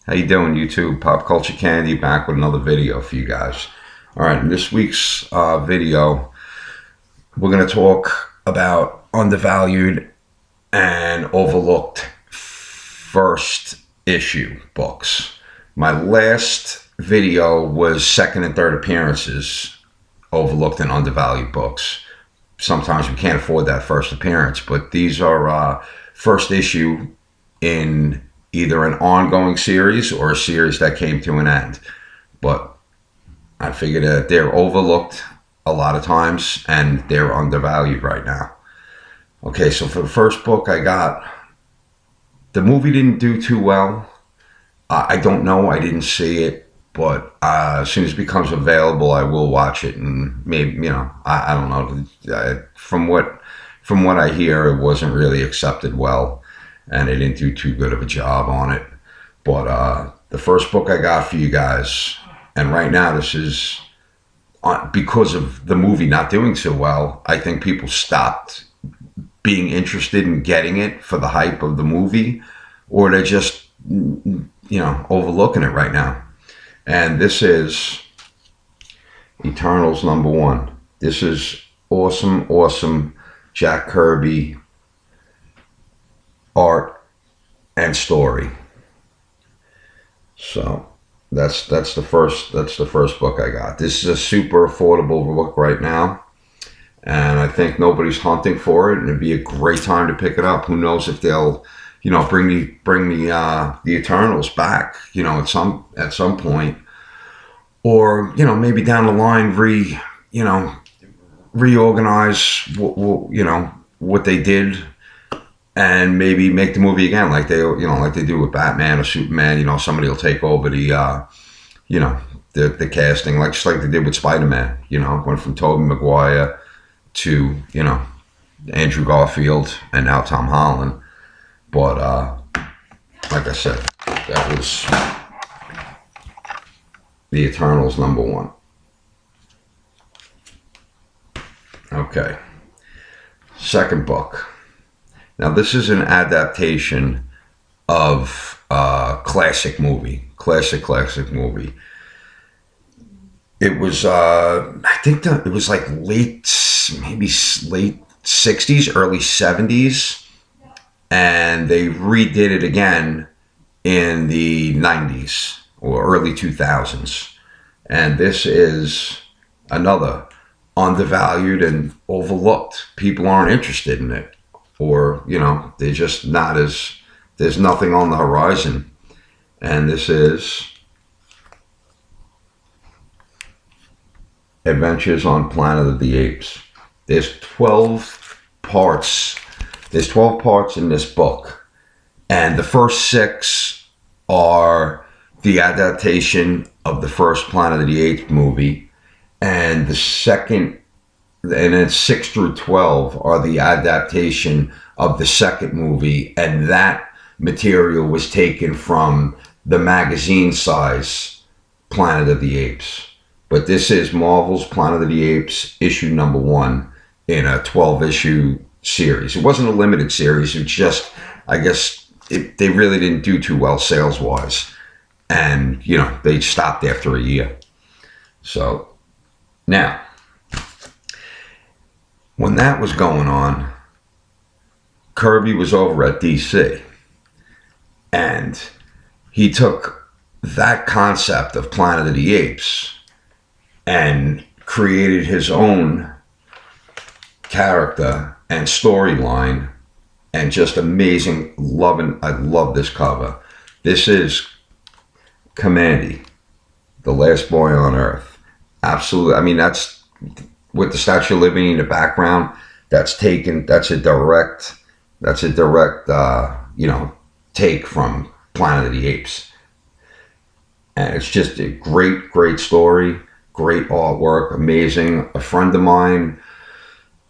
How you doing, YouTube? Pop Culture Candy back with another video for you guys. All right, in this week's video, we're going to talk about undervalued and overlooked first issue books. My last video was second and third appearances, overlooked and undervalued books. Sometimes we can't afford that first appearance, but these are first issue in either an ongoing series or a series that came to an end. But I figured that they're overlooked a lot of times and they're undervalued right now. Okay, so for the first book I got, the movie didn't do too well. I don't know, I didn't see it, but as soon as it becomes available, I will watch it. And maybe, I don't know. From what I hear, it wasn't really accepted well, and they didn't do too good of a job on it. But the first book I got for you guys, and right now this is because of the movie not doing so well, I think people stopped being interested in getting it for the hype of the movie, or they're just, overlooking it right now. And this is Eternals #1. This is awesome Jack Kirby art and story. So that's the first book I got. This is a super affordable book right now, and I think nobody's hunting for it, and it'd be a great time to pick it up. Who knows if they'll bring the Eternals back, at some point, or maybe down the line reorganize what they did, and maybe make the movie again like they do with Batman or Superman. Somebody will take over the casting, just like they did with Spider-Man. Went from Tobey Maguire to Andrew Garfield and now Tom Holland. But like I said, that was the Eternals #1. Okay. Second book. Now this is an adaptation of a classic movie. Classic movie. It was I think it was like late 60s, early 70s. And they redid it again in the 90s or early 2000s. And this is another undervalued and overlooked. People aren't interested in it. Or, they're just not there's nothing on the horizon. And this is Adventures on Planet of the Apes. There's 12 parts. There's 12 parts in this book, and the first 6 are the adaptation of the first Planet of the Apes movie, and the second, and then 6 through 12 are the adaptation of the second movie, and that material was taken from the magazine size Planet of the Apes. But this is Marvel's Planet of the Apes issue #1 in a 12-issue series. It wasn't a limited series. It's just, I guess, they really didn't do too well sales-wise. And, they stopped after a year. So, now, when that was going on, Kirby was over at DC. And he took that concept of Planet of the Apes and created his own character and storyline, and just amazing. I love this cover. This is Kamandi, the last boy on Earth. Absolutely. I mean, that's with the Statue of Liberty in the background. That's a direct take from Planet of the Apes, and it's just a great story, great artwork, amazing. A friend of mine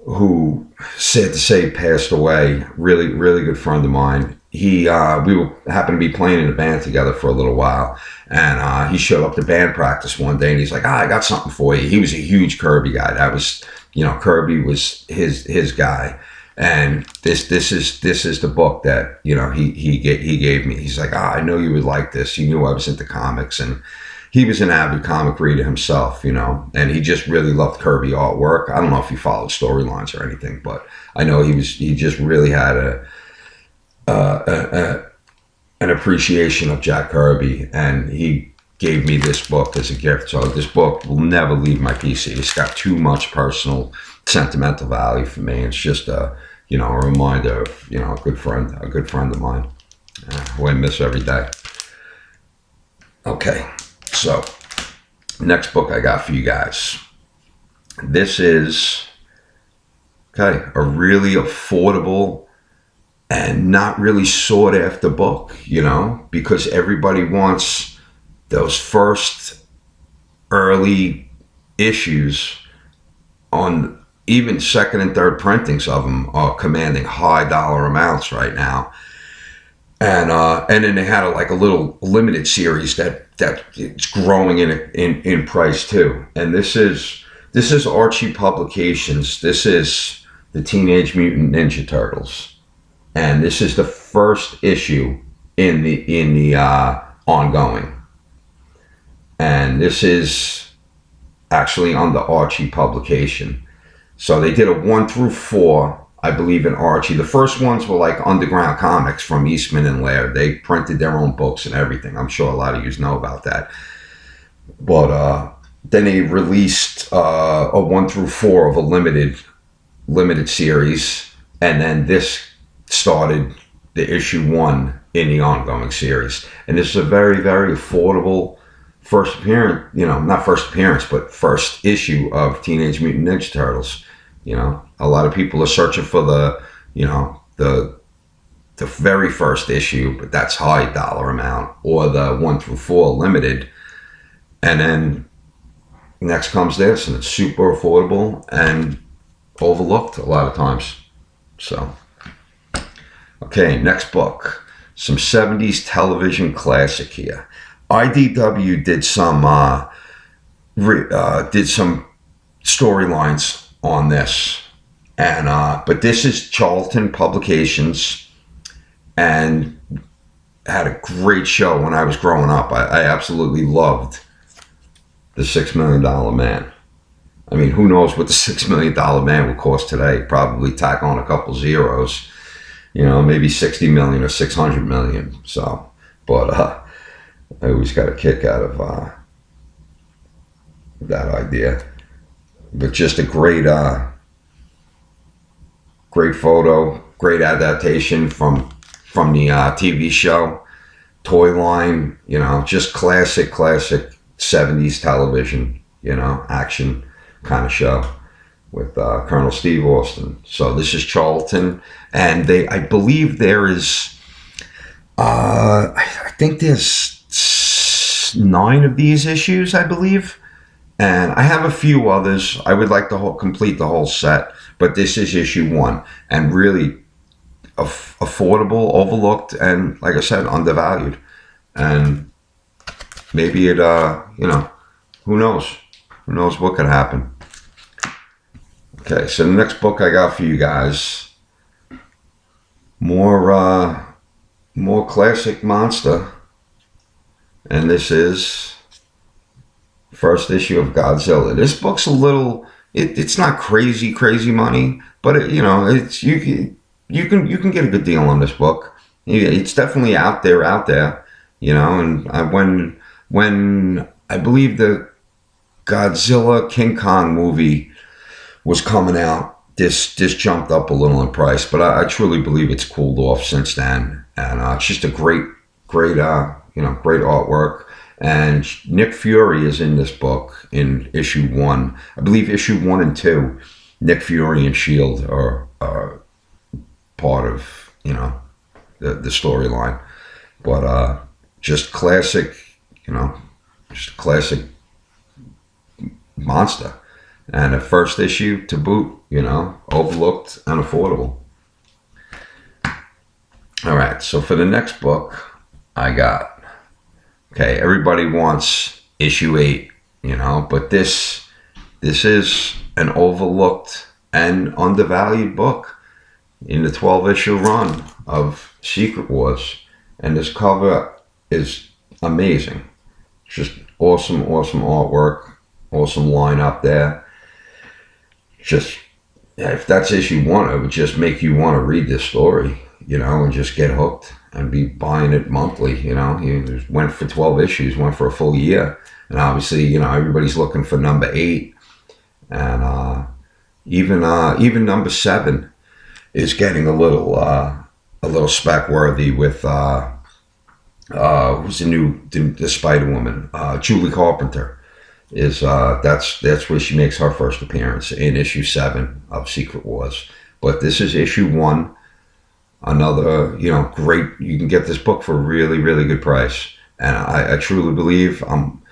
who, sad to say, passed away. Really good friend of mine. We happened to be playing in a band together for a little while, and he showed up to band practice one day, and he's like, I got something for you. He was a huge Kirby guy. That was, Kirby was his guy, And this is the book that, you know, he gave me. He's like, I know you would like this. He knew I was into comics, and he was an avid comic reader himself, you know, and he just really loved Kirby artwork. I don't know if he followed storylines or anything, but I know he just really had an appreciation of Jack Kirby, and he gave me this book as a gift. So this book will never leave my PC. It's got too much personal, sentimental value for me. It's just a reminder of, you know, a good friend of mine who I miss every day. Okay, so next book I got for you guys. This is a really affordable and not really sought after book, you know, because everybody wants those first early issues. On even second and third printings of them are commanding high dollar amounts right now. And then they had a little limited series that it's growing in price too. And this is Archie Publications. This is the Teenage Mutant Ninja Turtles, and this is the first issue in the ongoing. And this is actually on the Archie publication. So they did a 1 through 4, I believe, in Archie. The first ones were like Underground Comics from Eastman and Laird. They printed their own books and everything. I'm sure a lot of you know about that. But then they released a 1 through 4 of a limited series, and then this started the issue 1 in the ongoing series. And this is a very, very affordable first appearance, you know, not first appearance, but first issue of Teenage Mutant Ninja Turtles. You know, a lot of people are searching for the very first issue, but that's high dollar amount, or the 1 through 4 limited. And then next comes this, and it's super affordable and overlooked a lot of times. So, okay, next book, some 70s television classic here. IDW did some storylines on this, and but this is Charlton Publications, and had a great show when I was growing up. I absolutely loved the $6 Million Man. I mean, who knows what the $6 Million Man would cost today? Probably tack on a couple zeros, you know, maybe 60 million or 600 million. So, but I always got a kick out of that idea. But just a great photo, great adaptation from the TV show, toy line, you know, just classic 70s television, you know, action kind of show with Colonel Steve Austin. So this is Charlton, and I believe there is, I think there's 9 of these issues, I believe, and I have a few others. I would like to complete the whole set, but this is issue 1, and really affordable, overlooked, and like I said, undervalued. And maybe it, you know, who knows what could happen. Okay, so the next book I got for you guys, more classic monster. And this is first issue of Godzilla. This book's a little, it's not crazy money, but it, you know, it's you can get a good deal on this book. It's definitely out there, you know. And when I believe the Godzilla King Kong movie was coming out, this jumped up a little in price, but I truly believe it's cooled off since then. And it's just a great artwork. And Nick Fury is in this book in issue 1. I believe issue 1 and 2, Nick Fury and S.H.I.E.L.D. are part of, you know, the storyline. But just classic, you know, just classic monster. And a first issue to boot, you know, overlooked and affordable. All right, so for the next book, I got, okay, everybody wants issue 8, you know, but this is an overlooked and undervalued book. in the 12-issue run of Secret Wars. And this cover is amazing. Just awesome, awesome artwork, awesome lineup there. Just, if that's issue 1, it would just make you want to read this story, you know, and just get hooked and be buying it monthly, you know. You went for 12 issues, went for a full year. And obviously, you know, everybody's looking for number 8. And even number 7 is getting a little spec worthy with who's the Spider-Woman, Julie Carpenter. Is that's where she makes her first appearance in issue 7 of Secret Wars. But this is issue 1. Another, you know, great. You can get this book for a really, really good price, and I truly believe I'm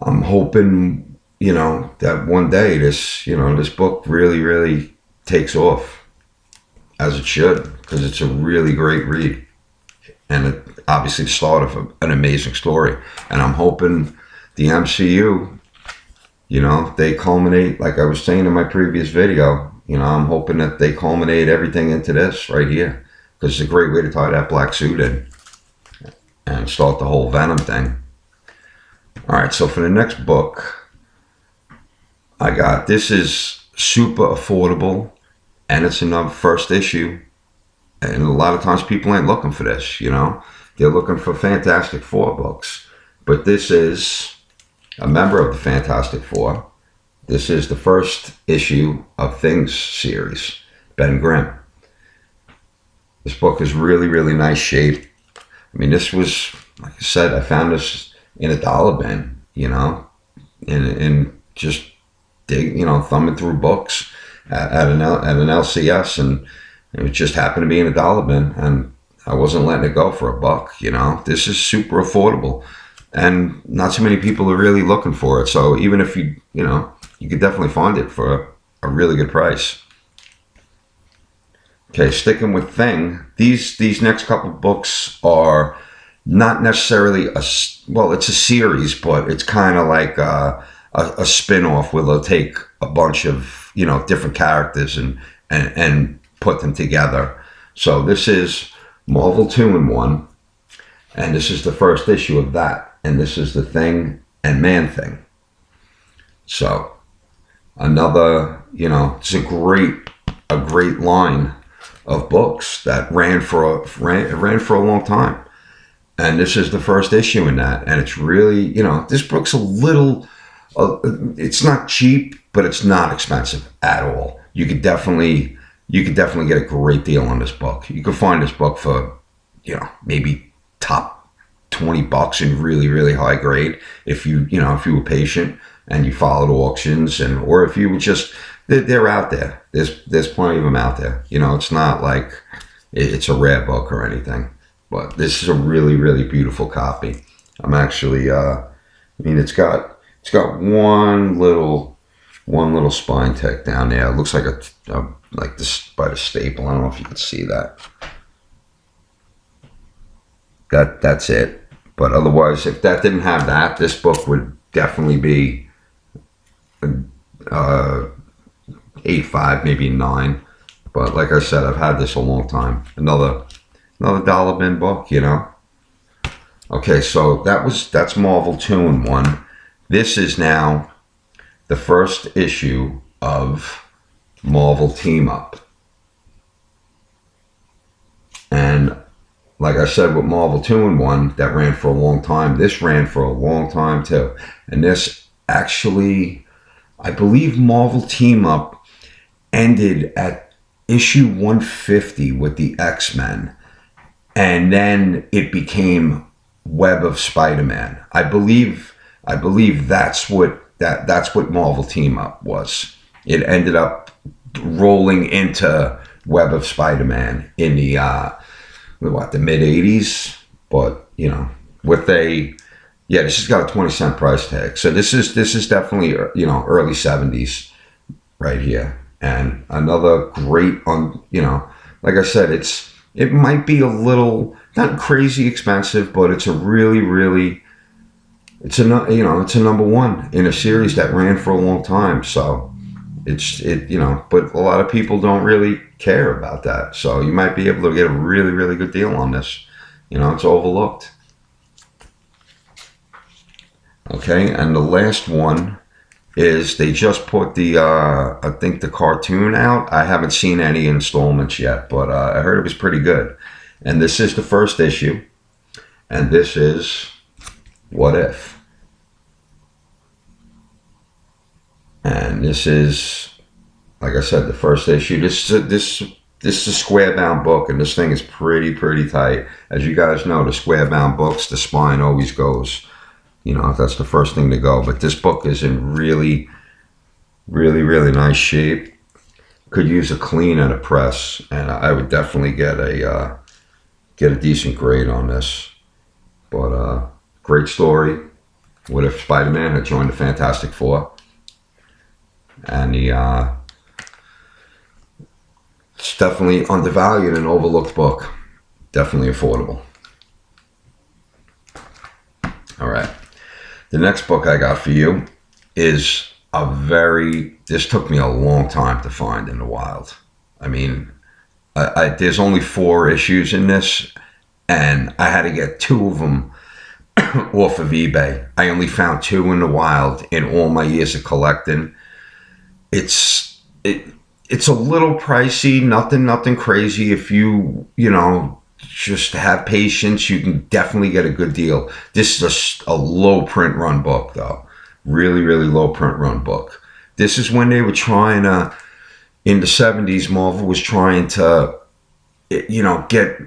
hoping, you know, that one day this book really, really takes off, as it should, because it's a really great read, and it obviously the start of an amazing story. And I'm hoping the MCU, you know, they culminate, like I was saying in my previous video, you know, I'm hoping that they culminate everything into this right here, because it's a great way to tie that black suit in and start the whole Venom thing. All right, so for the next book, I got, this is super affordable, and it's in the first issue. And a lot of times people ain't looking for this, you know. They're looking for Fantastic Four books. But this is a member of the Fantastic Four. This is the first issue of Things series, Ben Grimm. This book is really, really nice shape. I mean, this was, like I said, I found this in a dollar bin, you know, and just thumbing through books at an LCS, and it just happened to be in a dollar bin, and I wasn't letting it go for $1, you know. This is super affordable, and not so many people are really looking for it. So even if you could definitely find it for a really good price. Okay, sticking with Thing, these next couple books are not necessarily it's a series, but it's kind of like a spin-off where they'll take a bunch of, you know, different characters and put them together. So this is Marvel 2-in-1, and this is the first issue of that, and this is the Thing and Man-Thing. So another, you know, it's a great line of books that ran for a long time, and this is the first issue in that. And it's really, you know, this book's a little, it's not cheap, but it's not expensive at all. You could definitely get a great deal on this book. You could find this book for, you know, maybe top $20 in really, really high grade if you were patient and you followed auctions, or if you were just, they're out there. There's plenty of them out there. You know, it's not like it's a rare book or anything, but this is a really, really beautiful copy. I'm actually, it's got one little spine tech down there. It looks like like this by the staple. I don't know if you can see that. That's it. But otherwise, if that didn't have that, this book would definitely be 8.5, maybe 9. But like I said, I've had this a long time. Another dollar bin book, you know. Okay, so that's Marvel 2-in-1. This is now the first issue of Marvel Team Up. And like I said, with Marvel 2-in-1, that ran for a long time. This ran for a long time too. And this actually, I believe Marvel Team Up ended at issue 150 with the X-Men. And then it became Web of Spider-Man. I believe that's what Marvel Team Up was. It ended up rolling into Web of Spider-Man in the mid 80s, but you know, this has got a 20-cent price tag. So this is definitely, you know, early 70s right here. And another great like I said, it might be a little, not crazy expensive, but it's a really, really, it's a number one in a series that ran for a long time. So but a lot of people don't really care about that. So you might be able to get a really, really good deal on this. You know, it's overlooked. Okay, and the last one is they just put the, I think the cartoon out. I haven't seen any installments yet, but I heard it was pretty good. And this is the first issue. And this is What If. And this is, like I said, the first issue. This is a square bound book, and this thing is pretty tight. As you guys know, the square bound books, the spine always goes. You know, that's the first thing to go. But this book is in really nice shape. Could use a clean and a press, and I would definitely get a decent grade on this. But great story. What if Spider-Man had joined the Fantastic Four? And it's definitely undervalued and overlooked book. Definitely affordable. All right. The next book I got for you is this took me a long time to find in the wild. I mean, there's only 4 issues in this, and I had to get 2 of them off of eBay. I only found 2 in the wild in all my years of collecting. It's a little pricey, nothing crazy. If you know, just have patience, you can definitely get a good deal. This is a low print run book, though. Really low print run book. This is when they were trying to, in the 70s, Marvel was trying to, you know, get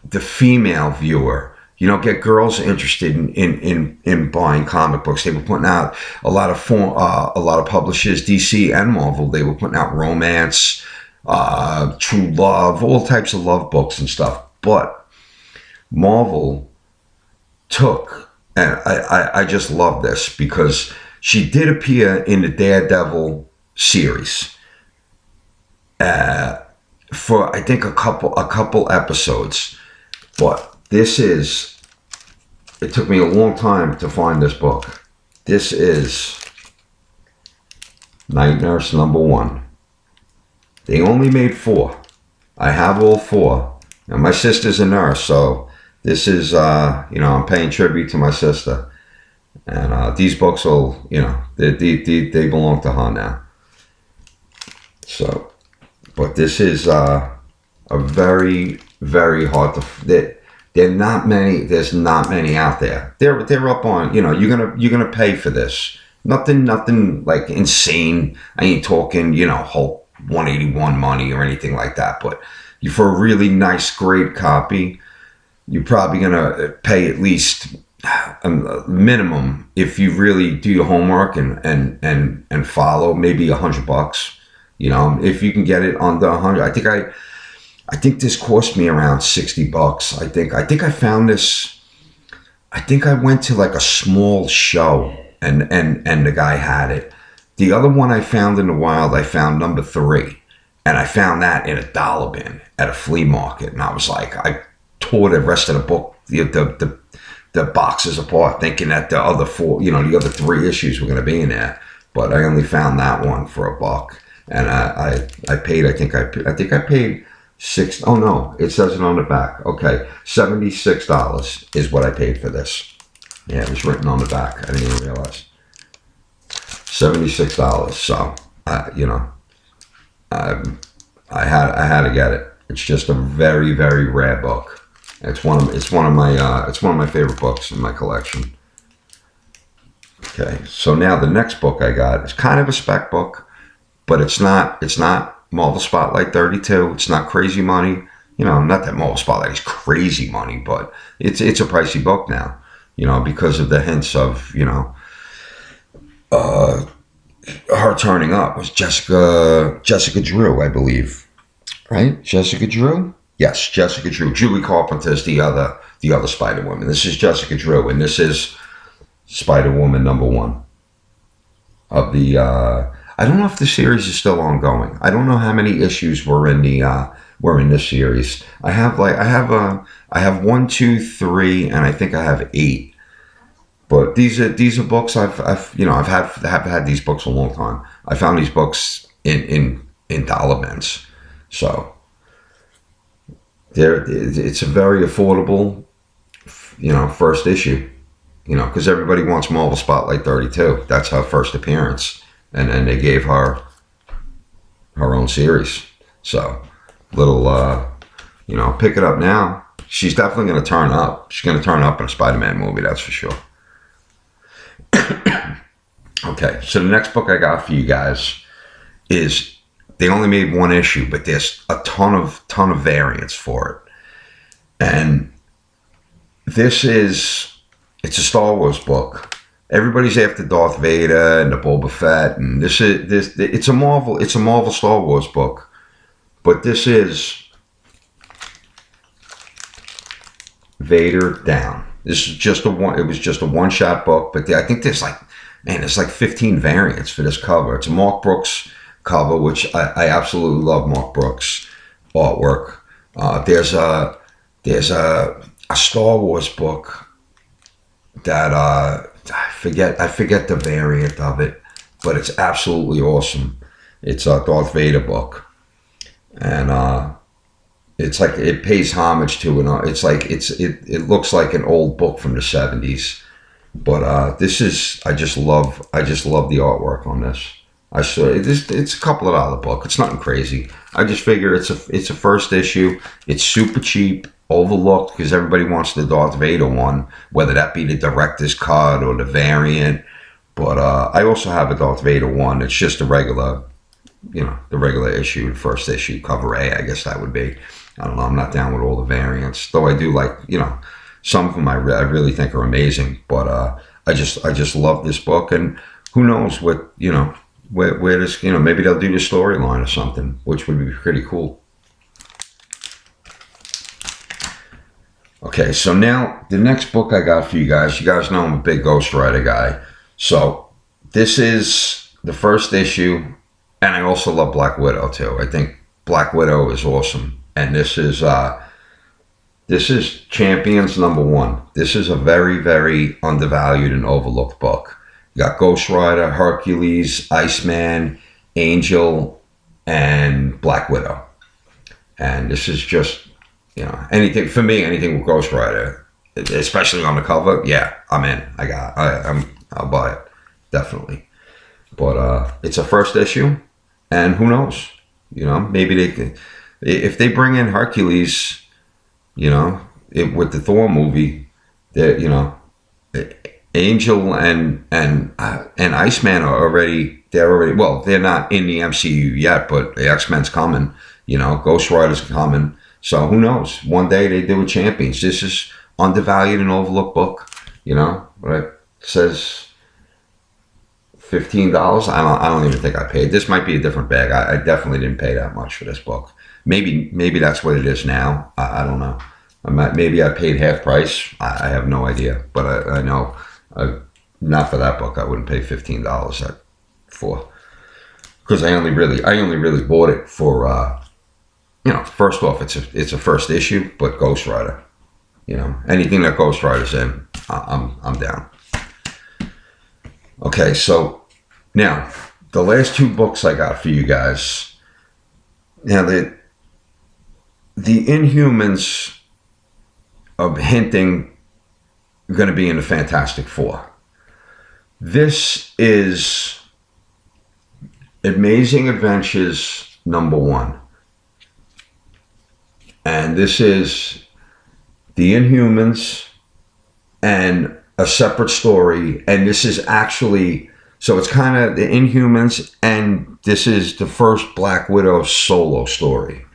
the female viewer, you know, get girls interested in buying comic books. They were putting out a lot of publishers, DC and Marvel. They were putting out romance, true love, all types of love books and stuff. But Marvel took, and I just love this because she did appear in the Daredevil series for I think a couple episodes. But it took me a long time to find this book. This is Night Nurse #1. They only made 4. I have all 4. Now my sister's a nurse, so this is, you know, I'm paying tribute to my sister. And these books will, you know, they belong to her now. So, but this is a very hard to. There's not many out there. They're up on, you know, you're gonna pay for this. Nothing like insane. I ain't talking, you know, Hulk 181 money or anything like that. But for a really nice, great copy, you're probably gonna pay at least a minimum, if you really do your homework and follow, maybe $100. You know, if you can get it under 100. I think this cost me around $60. I think I found this. I think I went to like a small show and the guy had it. The other one I found in the wild, I found #3, and I found that in a dollar bin at a flea market, and I was like, I tore the rest of the book, the boxes apart, thinking that the other 4, you know, the other 3 issues were going to be in there, but I only found that one for $1, and I paid. I think I paid $6. Oh no, it says it on the back. Okay, $76 is what I paid for this. Yeah, it was written on the back. I didn't even realize. $76. So, you know, I had to get it. It's just a very rare book. It's one of my favorite books in my collection. Okay, so now the next book I got is kind of a spec book, but it's not Marvel Spotlight 32. It's not crazy money. You know, not that Marvel Spotlight is crazy money, but it's a pricey book now. You know, because of the hints of, you know, her turning up was Jessica Drew, I believe. Right? Jessica Drew? Yes, Jessica Drew. Julie Carpenter's the other Spider-Woman. This is Jessica Drew, and this is Spider-Woman #1 of the. I don't know if the series is still ongoing. I don't know how many issues were in this series. I have 1, 2, 3, and I think I have 8. But these are books I've had these books a long time. I found these books in dollar bins. So it's a very affordable, first issue, because everybody wants Marvel Spotlight 32. That's her first appearance, and then they gave her her own series. So little, pick it up now. She's definitely going to turn up. She's going to turn up in a Spider-Man movie, that's for sure. Okay, so the next book I got for you guys is, they only made one issue, but there's a ton of variants for it. And it's a Star Wars book. Everybody's after Darth Vader and the Boba Fett, and it's a Marvel Star Wars book. But this is Vader Down. This is just it was just a one-shot book, but I think there's like 15 variants for this cover. It's a Mark Brooks cover, which I absolutely love Mark Brooks artwork. There's a Star Wars book that I forget the variant of it, but it's absolutely awesome. It's a Darth Vader book, and it's like it pays homage to it. It's like it looks like an old book from the 70s, but this is I just love the artwork on this. It's a couple of dollar book. It's nothing crazy. I just figure it's a first issue. It's super cheap, overlooked, because everybody wants the Darth Vader one, whether that be the director's cut or the variant. But I also have a Darth Vader one. It's just a regular, the regular issue, first issue, cover A, I guess that would be. I don't know. I'm not down with all the variants, though I do like, some of them I really think are amazing. But I just love this book, and who knows what, where this, maybe they'll do the storyline or something, which would be pretty cool. Okay, so now the next book I got for you guys know I'm a big Ghost Rider guy. So this is the first issue, and I also love Black Widow too. I think Black Widow is awesome. And this is Champions #1. This is a very, very undervalued and overlooked book. You got Ghost Rider, Hercules, Iceman, Angel, and Black Widow. And this is just, anything for me, anything with Ghost Rider, especially on the cover. Yeah, I'm in. I'll buy it, definitely. But it's a first issue, and who knows? Maybe they can. If they bring in Hercules, with the Thor movie, that Angel and Iceman are already. They're not in the MCU yet, but the X-Men's coming. Ghost Rider's coming. So who knows? One day they do a Champions. This is undervalued and overlooked book. But it says $15. I don't even think I paid. This might be a different bag. I definitely didn't pay that much for this book. Maybe that's what it is now. I don't know. Maybe I paid half price. I have no idea. But I know not for that book. I wouldn't pay $15 for, because I only really bought it for first off, it's a first issue, but Ghost Rider. Anything that Ghost Rider's in, I'm down. Okay, so now the last two books I got for you guys. Now the Inhumans are hinting going to be in the Fantastic Four. This is Amazing Adventures #1. And this is the Inhumans and a separate story. And this is actually, so it's kind of the Inhumans, and this is the first Black Widow solo story.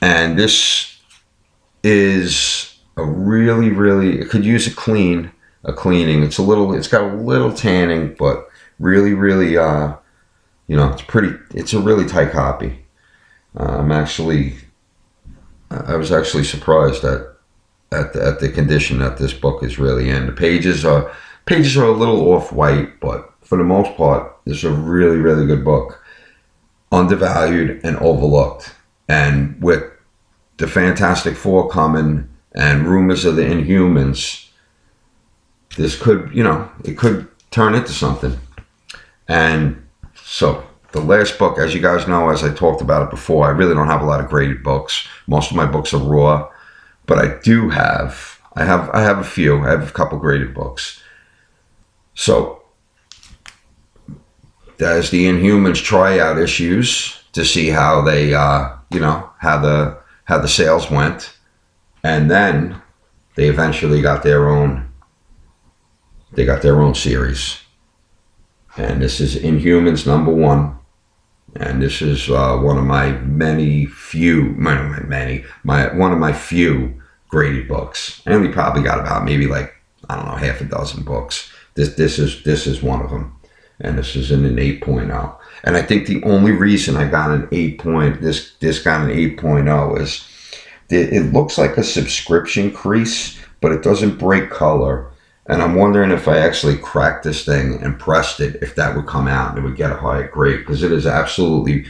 And this is a really, really, it could use a cleaning. It's got a little tanning, but really, really, it's a really tight copy. I was actually surprised at the condition that this book is really in. The pages are a little off white, but for the most part, this is a really, really good book. Undervalued and overlooked. And with the Fantastic Four coming and rumors of the Inhumans, this could, it could turn into something. And so the last book, as you guys know, as I talked about it before, I really don't have a lot of graded books. Most of my books are raw, but I do have, I have a few. I have a couple graded books. So there's the Inhumans tryout issues to see how they, you know, how the sales went, and then they eventually got their own. They got their own series, and this is Inhumans #1, and this is one of my one of my few graded books. I only probably got about maybe like, I don't know, half a dozen books. This is one of them, and this is in an 8.0. And I think the only reason I got an 8. This got an 8.0 is it looks like a subscription crease, but it doesn't break color. And I'm wondering if I actually cracked this thing and pressed it, if that would come out and it would get a higher grade, because it is absolutely,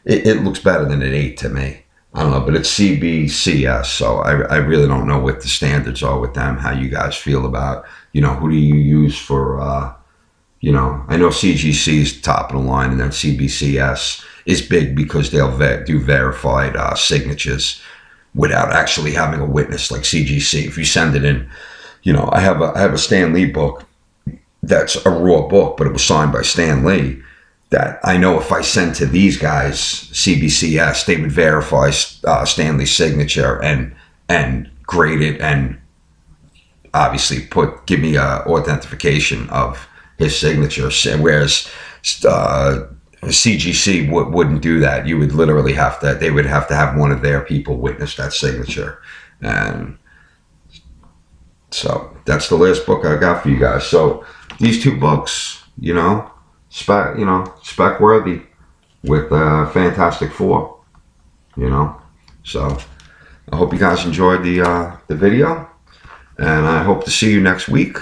it looks better than an 8 to me. I don't know, but it's CBCS, so I really don't know what the standards are with them, how you guys feel about, you know, who do you use for, you know, I know CGC is top of the line, and then CBCS is big because they'll do verified signatures without actually having a witness like CGC. If you send it in, you know, I have a Stan Lee book that's a raw book, but it was signed by Stan Lee, that I know if I send to these guys, CBCS, they would verify Stan Lee's signature and grade it, and obviously give me a authentication of his signature. Whereas CGC wouldn't do that. You would literally they would have to have one of their people witness that signature. And so that's the last book I got for you guys. So these two books, you know, spec worthy with Fantastic Four, you know. So I hope you guys enjoyed the video, and I hope to see you next week.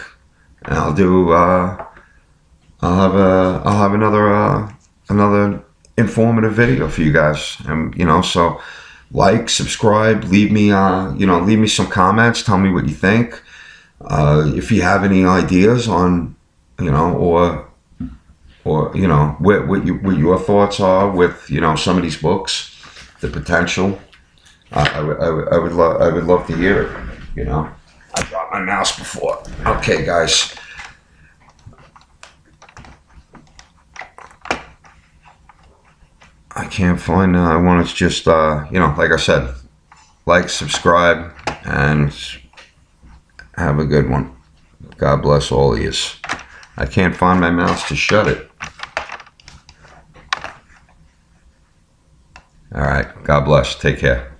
And I'll have another informative video for you guys. And you know, so like, subscribe, leave me some comments, tell me what you think. If you have any ideas on, you know, or you know, what your thoughts are with, you know, some of these books, the potential, I would love to hear it. You know, I dropped my mouse before. Okay, guys. I can't find. I want to just, you know, like I said, like, subscribe, and have a good one. God bless all of you. I can't find my mouse to shut it. All right. God bless. Take care.